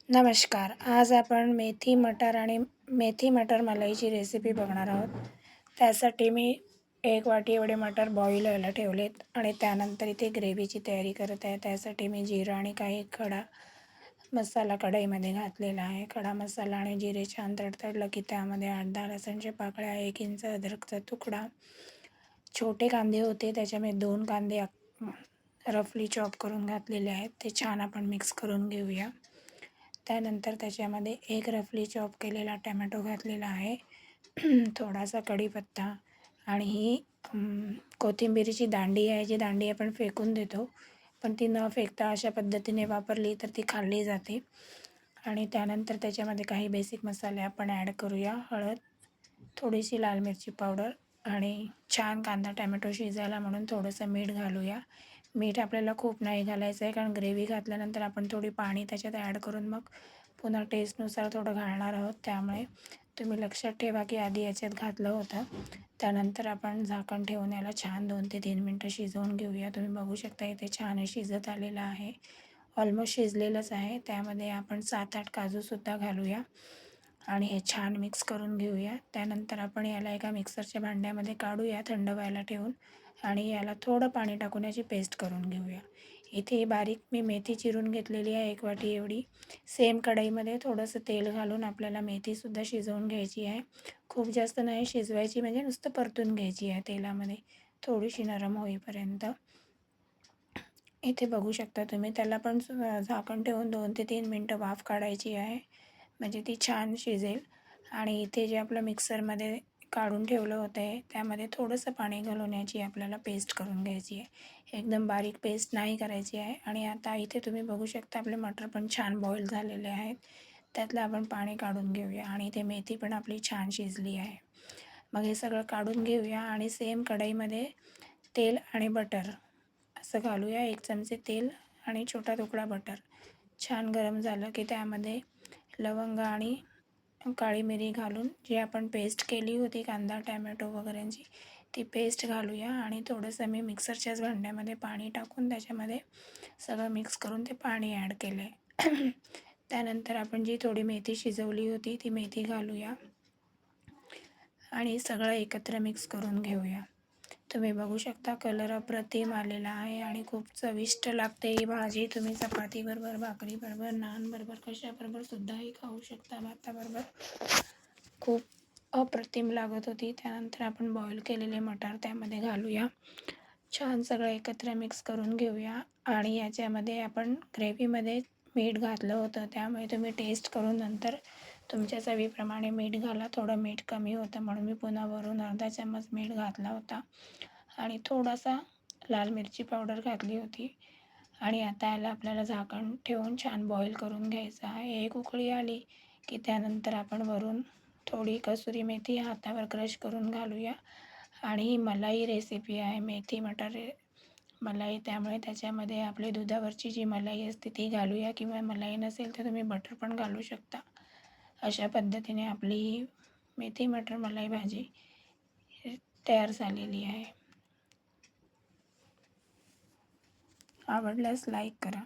नमस्कार. आज आपण मेथी मटर मलाईची रेसिपी बघणार आहोत. त्यासाठी मी 1 वाटी एवढे मटर बॉईल व्हायला ठेवलेत आणि त्यानंतर इथे ग्रेव्हीची तयारी करत आहे. त्यासाठी मी जिरं आणि काही खडा मसाला कढईमध्ये घातलेला आहे. खडा मसाला आणि जिरे छान तडतडलं की त्यामध्ये 8-10 लसणच्या पाकळ्या, 1 इंच अद्रकचा तुकडा, छोटे कांदे होते त्याच्यामध्ये 2 कांदे रफली चॉप करून घातलेले आहेत. ते छान आपण मिक्स करून घेऊया. त्यानंतर त्याच्यामध्ये 1 रफली चॉप केलेला टमॅटो घातलेला आहे. थोडासा कढीपत्ता आणि ही कोथिंबीरीची दांडी आहे. जी दांडी आपण फेकून देतो, पण ती न फेकता अशा पद्धतीने वापरली तर ती खाल्ली जाते. आणि त्यानंतर त्याच्यामध्ये काही बेसिक मसाले आपण ॲड करूया. हळद, थोडीशी लाल मिरची पावडर आणि छान कांदा टमॅटो शिजायला म्हणून थोडंसं मीठ घालूया. मीठ आपल्याला खूप नाही घालायचं आहे, कारण ग्रेव्ही घातल्यानंतर आपण थोडी पाणी त्याच्यात ॲड करून मग पुन्हा टेस्टनुसार थोडं घालणार आहोत. त्यामुळे तुम्ही लक्षात ठेवा की आधी याच्यात घातलं होतं. त्यानंतर आपण झाकण ठेवून याला छान 2 ते 3 मिनटं शिजवून घेऊया. तुम्ही बघू शकता इथे छान शिजत आलेलं आहे. ऑलमोस्ट शिजलेलंच आहे. त्यामध्ये आपण 7-8 काजूसुद्धा घालूया आणि हे छान मिक्स करून घेऊया. त्यानंतर आपण याला एका मिक्सरच्या भांड्यामध्ये काढूया थंड व्हायला ठेवून आणि याला थोडं पाणी टाकून याची पेस्ट करून घेऊया. इथे बारीक मी मेथी चिरून घेतलेली आहे 1 वाटी एवढी. सेम कढईमध्ये थोडंसं तेल घालून आपल्याला मेथीसुद्धा शिजवून घ्यायची आहे. खूप जास्त नाही शिजवायची, म्हणजे नुसतं परतून घ्यायची आहे तेलामध्ये थोडीशी नरम होईपर्यंत. इथे बघू शकता तुम्ही त्याला पण झाकण ठेवून 2 ते 3 मिनटं वाफ काढायची आहे, म्हणजे ती छान शिजेल. आणि इथे जे आपलं मिक्सरमध्ये काढून ठेवलं होतं आहे त्यामध्ये थोडंसं पाणी घालून याची आपल्याला पेस्ट करून घ्यायची आहे. एकदम बारीक पेस्ट नाही करायची आहे. आणि आता इथे तुम्ही बघू शकता आपले मटर पण छान बॉईल झालेले आहेत. त्यातलं आपण पाणी काढून घेऊया आणि इथे मेथी पण आपली छान शिजली आहे. मग हे सगळं काढून घेऊया आणि सेम कढईमध्ये तेल आणि बटर असं घालूया. 1 चमचे तेल आणि छोटा तुकडा बटर. छान गरम झालं की त्यामध्ये लवंग आणि काळी मिरी घालून जी आपण पेस्ट केली होती कांदा टॅमॅटो वगैरेंची, ती पेस्ट घालूया. आणि थोडंसं मी मिक्सरच्याच भांड्यामध्ये पाणी टाकून त्याच्यामध्ये सगळं मिक्स करून ते पाणी ॲड केलं आहे. त्यानंतर आपण जी थोडी मेथी शिजवली होती ती मेथी घालूया आणि सगळं एकत्र मिक्स करून घेऊया. तुम्ही बघू शकता कलर अप्रतिम आलेला आहे आणि खूप चविष्ट लागते ही भाजी. तुम्ही चपातीबरोबर, भाकरीबरोबर, नानबरोबर, कशाबरोबरसुद्धाही खाऊ शकता, भाताबरोबर. खूप अप्रतिम लागत होती. त्यानंतर आपण बॉईल केलेले मटार त्यामध्ये घालूया. छान सगळं एकत्र मिक्स करून घेऊया. आणि याच्यामध्ये आपण ग्रेव्हीमध्ये मीठ घातलं होतं, त्यामुळे तुम्ही टेस्ट करून नंतर तुमच्या चवीप्रमाणे मीठ घाला. थोडं मीठ कमी होतं म्हणून मी पुन्हा वरून अर्धा चम्मच मीठ घातला होता आणि थोडासा लाल मिरची पावडर घातली होती. आणि आता याला आपल्याला झाकण ठेवून छान बॉईल करून घ्यायचं आहे. एक उकळी आली की त्यानंतर आपण वरून थोडी कसुरी मेथी हातावर क्रश करून घालूया. आणि ही मलाई रेसिपी आहे, मेथी मटर मलाई, त्यामुळे त्याच्यामध्ये आपली दुधावरची जी मलाई असते ती घालूया, किंवा मलाई नसेल तर तुम्ही बटर पण घालू शकता. अशा पद्धतीने आपली ही मेथी मटर मलाई भाजी तयार झालेली आहे. आवडल्यास लाईक करा.